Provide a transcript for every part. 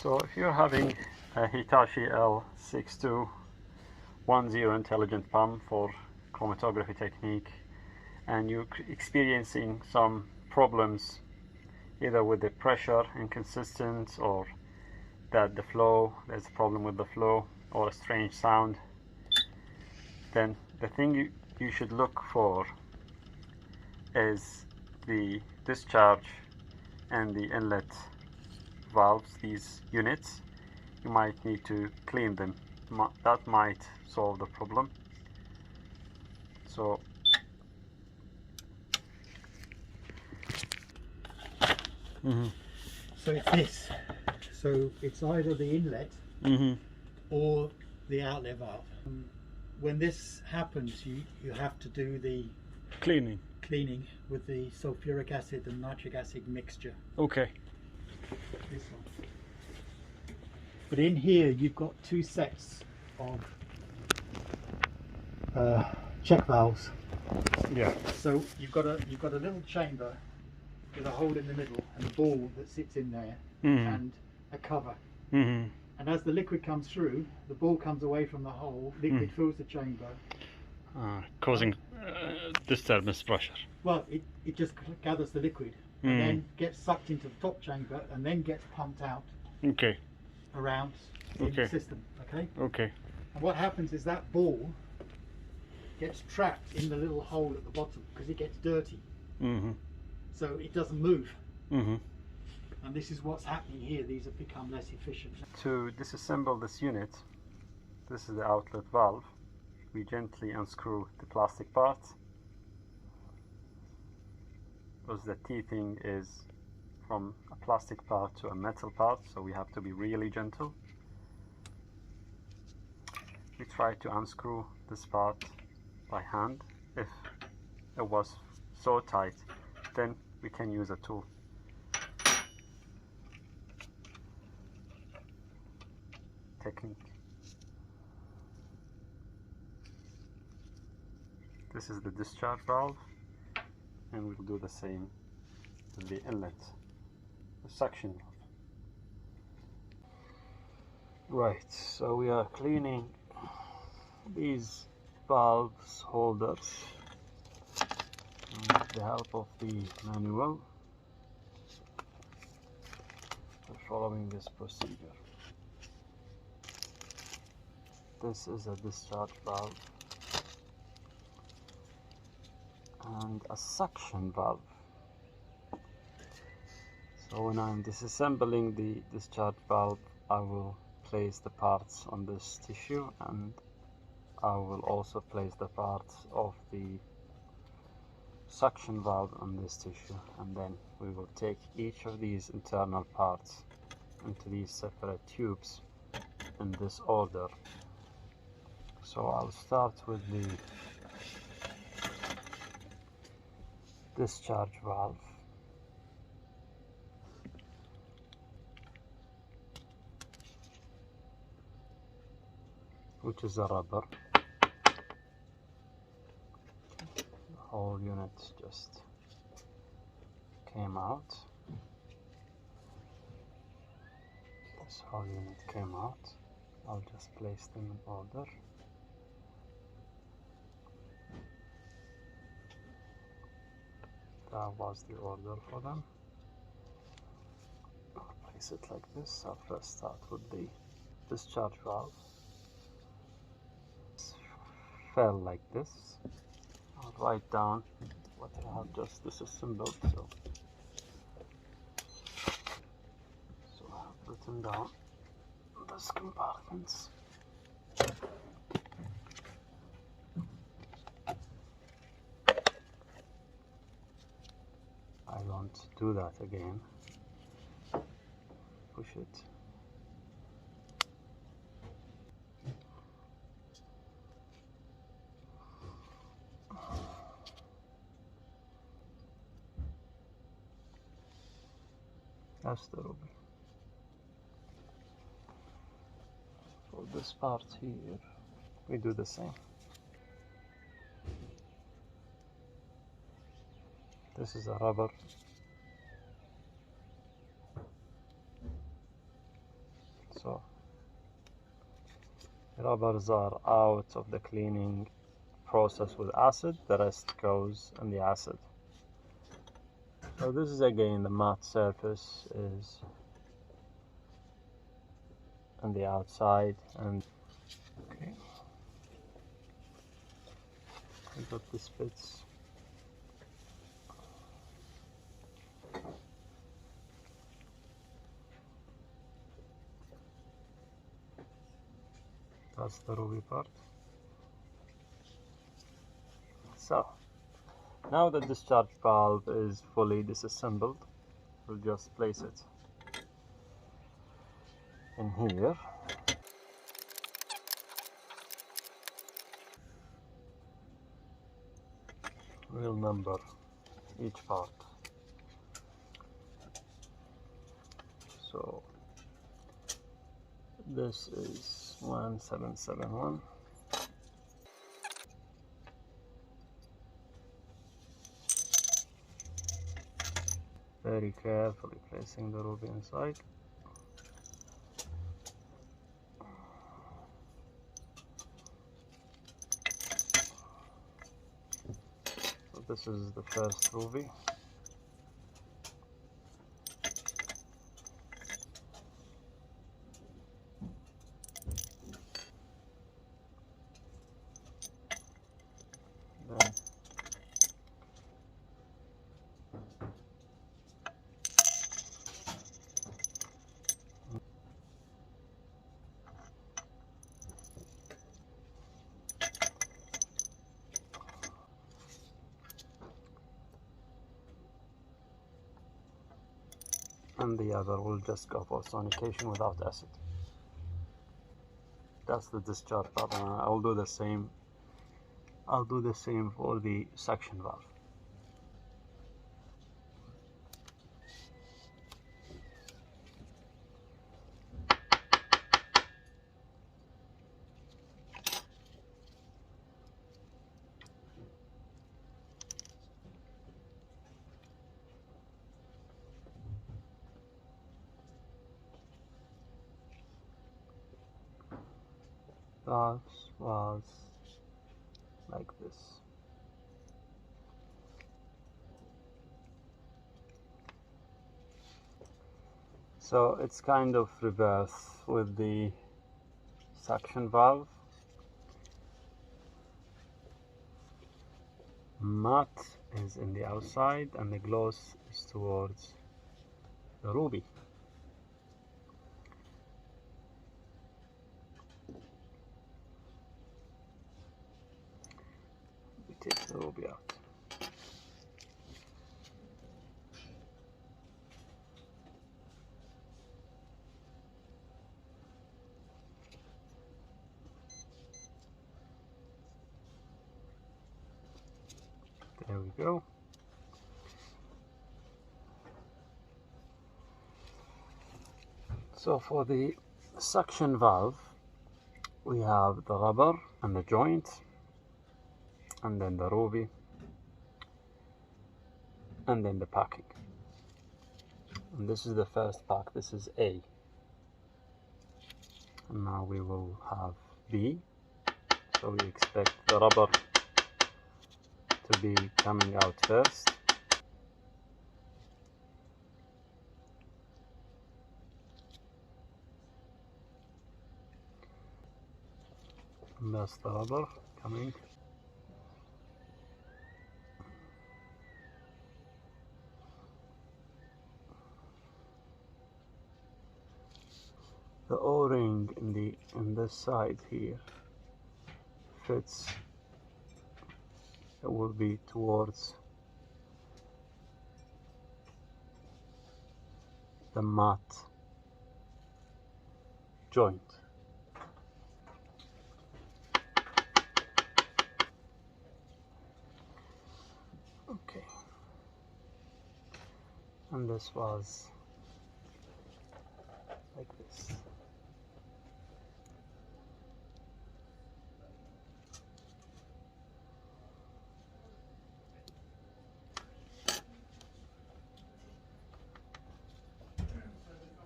So if you're having a Hitachi L6210 intelligent pump for chromatography technique and you're experiencing some problems either with the pressure inconsistent or that there's a problem with the flow or a strange sound, then the thing you should look for is the discharge and the inlet valves, these units. You might need to clean them. That might solve the problem. So so it's this. So it's either the inlet or the outlet valve. When this happens, you have to do the cleaning with the sulfuric acid and nitric acid mixture. Okay. This one. But in here you've got two sets of check valves. Yeah. So you've got a little chamber with a hole in the middle and a ball that sits in there and a cover. And as the liquid comes through, the ball comes away from the hole, liquid fills the chamber. Causing disturbance pressure. Well, it just gathers the liquid and then gets sucked into the top chamber and then gets pumped out around the system. Okay. And what happens is that ball gets trapped in the little hole at the bottom because it gets dirty. So it doesn't move. And this is what's happening here. These have become less efficient. To disassemble this unit, this is the outlet valve. We gently unscrew the plastic part because the teething is from a plastic part to a metal part, so we have to be really gentle. We try to unscrew this part by hand. If it was so tight, then we can use a tool. Technique. This is the discharge valve, and we'll do the same with the inlet, the suction valve. Right, so we are cleaning these valves holders with the help of the manual. We're following this procedure. This is a discharge valve and a suction valve. So when I'm disassembling the discharge valve, I will place the parts on this tissue, and I will also place the parts of the suction valve on this tissue, and then we will take each of these internal parts into these separate tubes in this order. So I'll start with the discharge valve. Which is a rubber. The whole unit just came out. This whole unit came out. I'll just place them in order. That was the order for them. I'll place it like this. I'll first start with the discharge valve. Fell like this. I'll write down what I have just disassembled. So I have written down these compartments. I won't do that again. Push it. That's the rubber. For this part here, we do the same. This is a rubber. So rubbers are out of the cleaning process with acid, the rest goes in the acid. So this is again the matte surface is on the outside, and okay, I got this bits. That's the ruby part. So now the discharge valve is fully disassembled, we'll just place it in here. We'll number each part. So this is 1771. Very carefully placing the ruby inside. So this is the first ruby. Then and the other will just go for sonication without acid. That's the discharge valve. I'll do the same. I'll do the same for the suction valve. That was like this. So it's kind of reverse with the suction valve. Matte is in the outside and the gloss is towards the ruby. We take the ruby out. There we go. So for the suction valve, we have the rubber and the joint, and then the ruby, and then the packing. And this is the first pack. This is A. And now we will have B. So we expect the rubber to be coming out first. And that's the rubber coming. The O-ring in this side here fits. It will be towards the matte joint. Okay. And this was like this.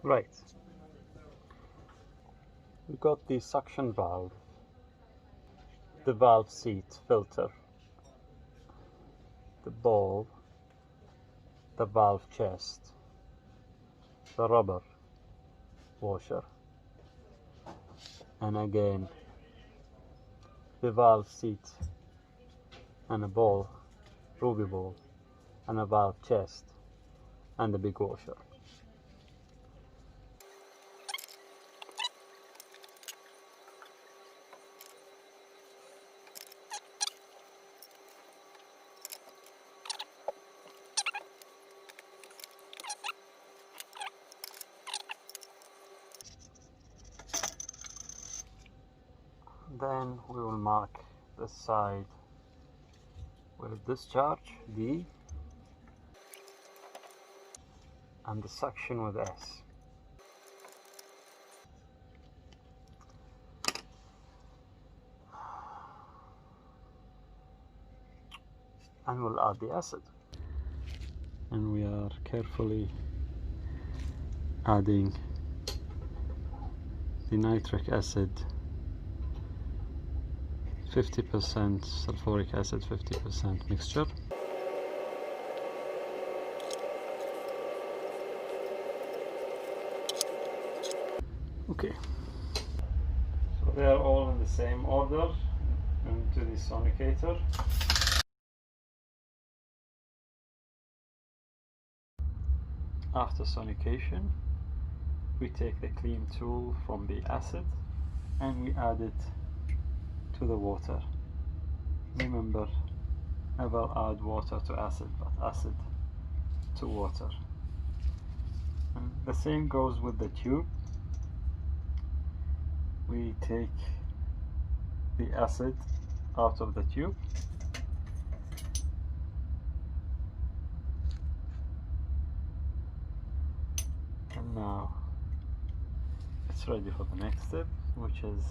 Right. We got the suction valve, the valve seat filter, the ball, the valve chest, the rubber washer, and again the valve seat and a ball, ruby ball, and a valve chest and the big washer. Then we will mark the side with discharge D and the suction with S. And we'll add the acid. And we are carefully adding the nitric acid, 50% sulfuric acid, 50% mixture. Okay, so they are all in the same order into the sonicator. After sonication, we take the clean tool from the acid and we add it to the water. Remember, never add water to acid, but acid to water. And the same goes with the tube. We take the acid out of the tube and now it's ready for the next step, which is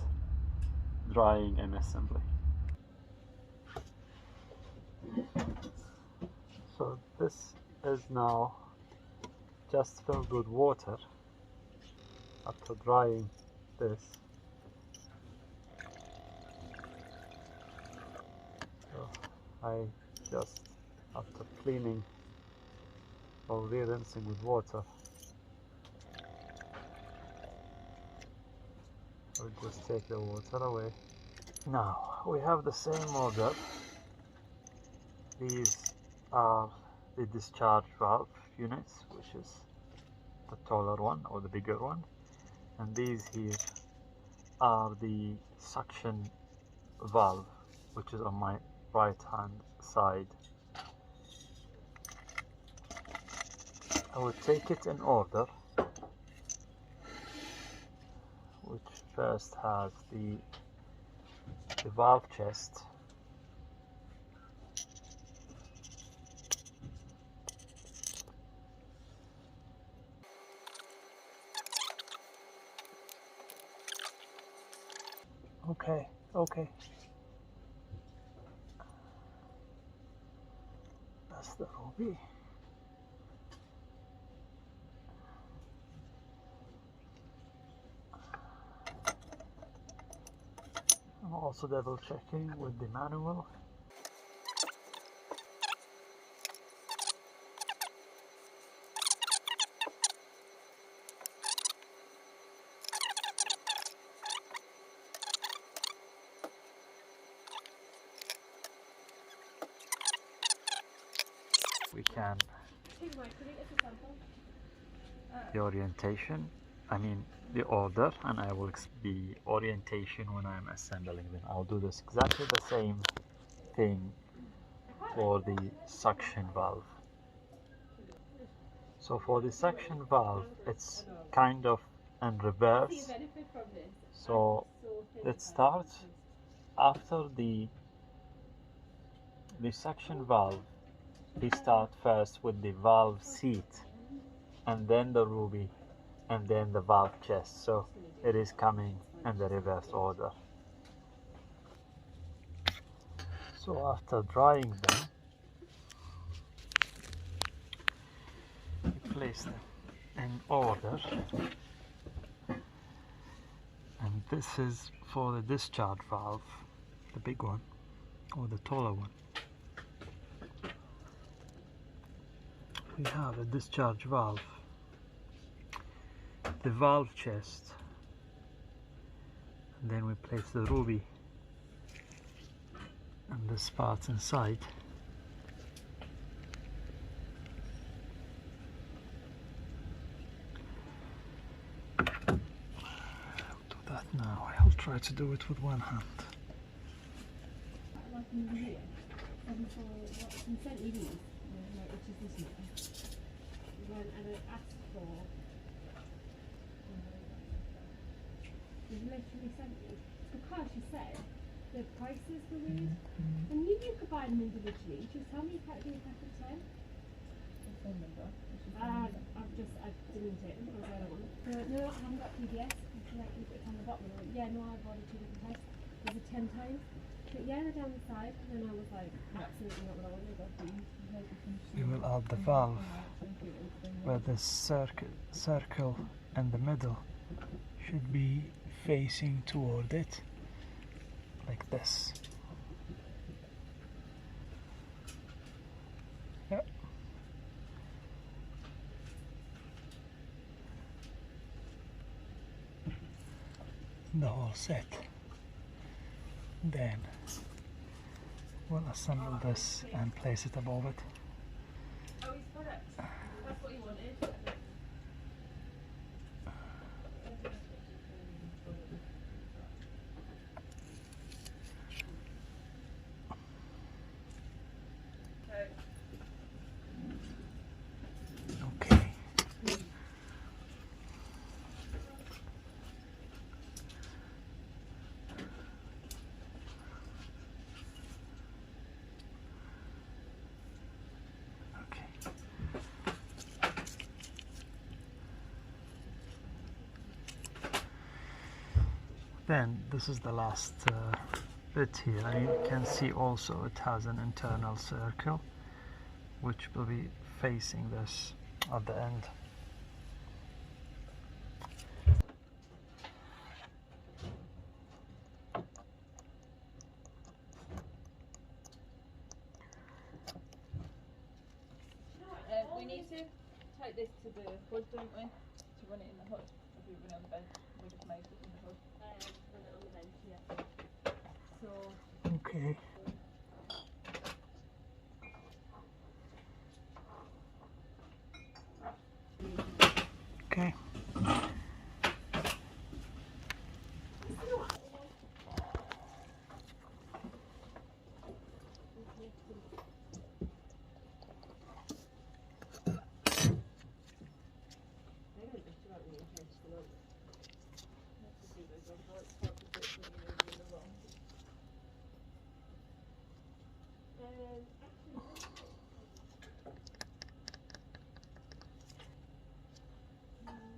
drying and assembly. So this is now just filled with water. After drying this, so I just, after cleaning or re-rinsing with water, I'll just take the water away. Now we have the same order. These are the discharge valve units, which is the taller one or the bigger one, and these here are the suction valve, which is on my right hand side. I will take it in order, which first has the valve chest, okay, that's the ruby. I'm also double checking with the manual. We can the orientation, the order, and I will be orientation when I'm assembling them. I'll do this exactly the same thing for the suction valve. So for the suction valve, it's kind of in reverse. So let's start after the suction valve. We start first with the valve seat, and then the ruby, and then the valve chest. So it is coming in the reverse order. So after drying them, we place them in order and This is for the discharge valve, the big one, or the taller one. We have a discharge valve, the valve chest, and then we place the ruby and this part inside. Now I'll try to do it with one hand. Like in here, and for some sent me these, which is this one, and I asked for. You've literally sent me because she said the prices were weird, and you could buy them individually. Just tell me you can't do a pack of 10. I deleted it because I don't want it. No, I haven't got PDS. Like, it's on the bottom. I went, yeah, no, I've ordered 2 different tests. There's a 10 times. But yeah, they're down the side. And then I was like, absolutely not what I wanted. You will add the valve where the circle in the middle should be facing toward it, like this. Yep. The whole set. Then we'll assemble this and place it above it. Oh, he's got it. That's what he wanted. Okay. Then this is the last bit here. You can see also it has an internal circle which will be facing this at the end. We need to take this to the hood, don't we? To run it in the hood. If we run it on the bench, we just made it in the hood. Run it on the bench, yeah. So. Okay. Okay.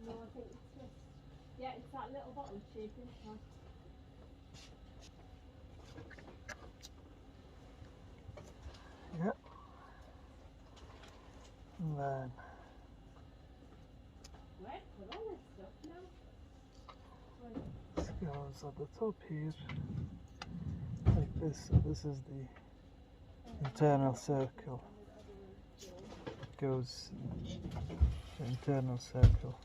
No, I think it's just, yeah, it's that little bottom shape, isn't it? Yep. And then Where put all this stuff now? this goes at the top here, like this. So this is the internal circle. Goes the internal circle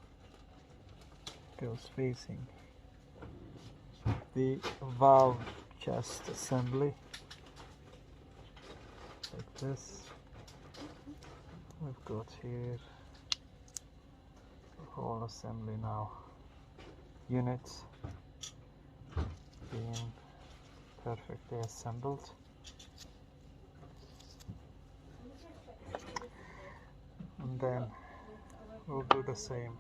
goes facing the valve chest assembly, like this. We've got here the whole assembly now, units being perfectly assembled. And then we'll do the same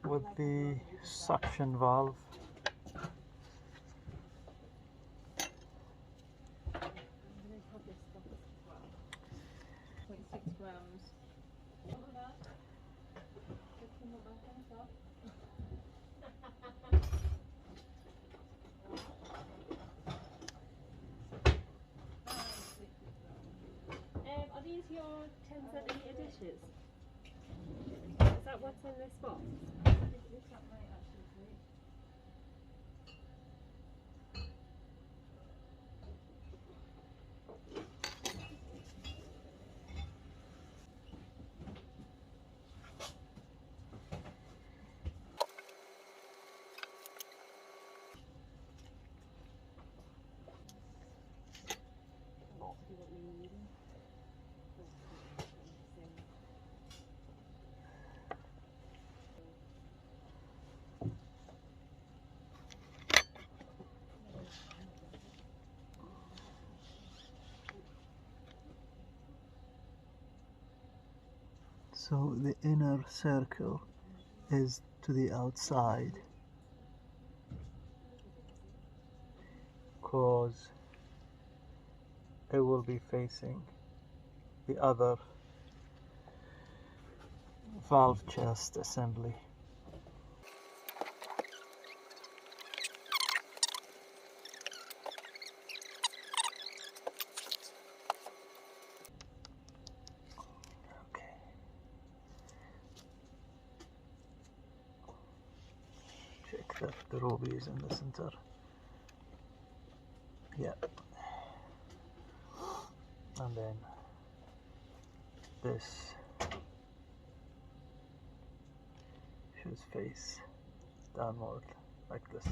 with the suction valve. 0.6 grams. Are these your 10 centimetre dishes? Because I that what's in this box? It's not right actually, sweet. So the inner circle is to the outside, because it will be facing the other valve chest assembly. Check that the ruby is in the center. Yep. And then this should face downward like this.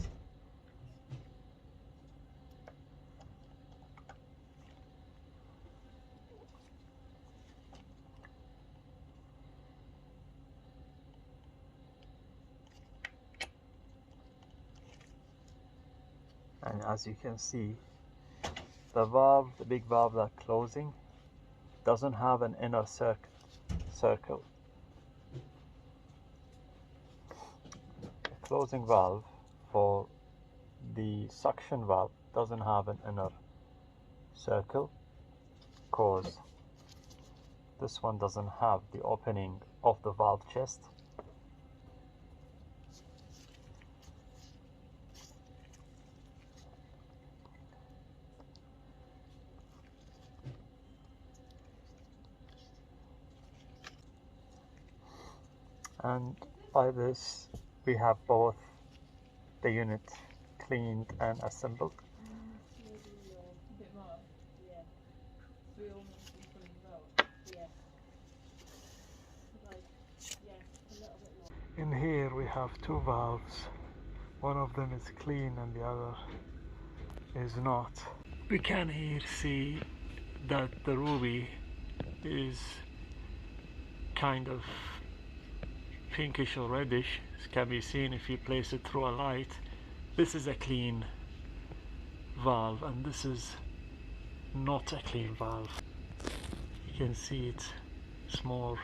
And as you can see, the valve, the big valve that's closing, doesn't have an inner circle. The closing valve for the suction valve doesn't have an inner circle, because this one doesn't have the opening of the valve chest. And by this we have both the unit cleaned and assembled. A bit more? Yeah. We all need to be fully involved? Yeah. Like, yeah, a little bit more. In here we have two valves. One of them is clean and the other is not. We can here see that the ruby is kind of pinkish or reddish. This can be seen if you place it through a light. This is a clean valve and this is not a clean valve. You can see it's more,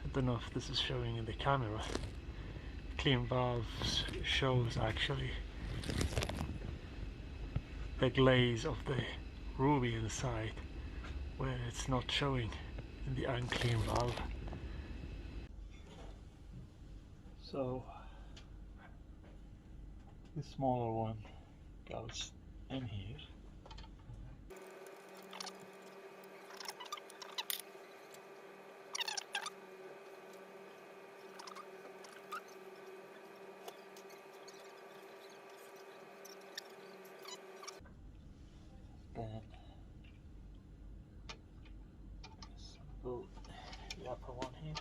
I don't know if this is showing in the camera. Clean valves shows actually the glaze of the ruby inside, where it's not showing in the unclean valve. So the smaller one goes in here. Then assemble the upper one here.